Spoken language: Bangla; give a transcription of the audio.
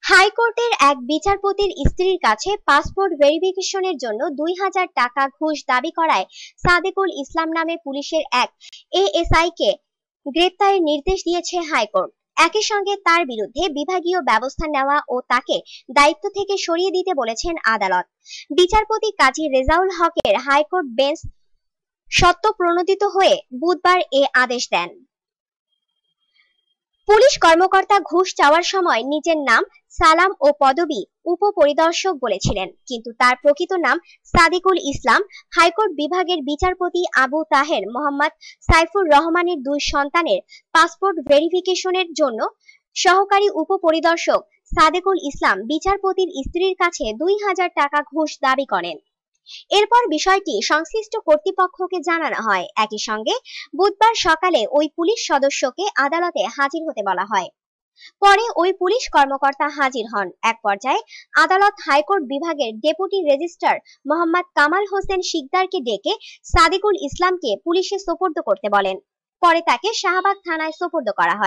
হাইকোর্টের এক বিচারপতির স্ত্রীর কাছে পাসপোর্ট ভেরিফিকেশনের জন্য ২,০০০ টাকা ঘুষ দাবি করায় সাদেকুল ইসলাম নামে পুলিশের এক এএসআই কে গ্রেপ্তারের নির্দেশ দিয়েছে হাইকোর্ট। একই সঙ্গে তার বিরুদ্ধে বিভাগীয় ব্যবস্থা নেওয়া ও তাকে দায়িত্ব থেকে সরিয়ে দিতে বলেছেন আদালত। বিচারপতি কাজী রেজাউল হকের হাইকোর্ট বেঞ্চ সত্ত্বপ্রণোদিত হয়ে বুধবার এ আদেশ দেন। পুলিশ কর্মকর্তা ঘুষ চাওয়ার সময় নিজের নাম সালাম ও পদবি উপপরিদর্শক বলেছিলেন, কিন্তু তার প্রকৃত নাম সাদিকুল ইসলাম। হাইকোর্ট বিভাগের বিচারপতি আবু তাহের মোহাম্মদ সাইফুর রহমানের 2 সন্তানের পাসপোর্ট ভেরিফিকেশনের জন্য সহকারী উপপরিদর্শক সাদেকুল ইসলাম বিচারপতির স্ত্রীর কাছে ২,০০০ টাকা ঘুষ দাবি করেন। এরপর বিষয়টি সংশ্লিষ্ট কর্তৃপক্ষকে জানানো হয়। একই সঙ্গে বুধবার সকালে ওই পুলিশ সদস্যকে আদালতে হাজির হতে বলা হয়। পরে ওই পুলিশ কর্মকর্তা হাজির হন। এক পর্যায়ে আদালত হাইকোর্ট বিভাগের ডেপুটি রেজিস্ট্রার মোহাম্মদ কামাল হোসেন শিকদারকে ডেকে সাদিকুল ইসলামকে পুলিশে সোপর্দ করতে বলেন। পরে তাকে শাহবাগ থানায় সোপর্দ করা হয়।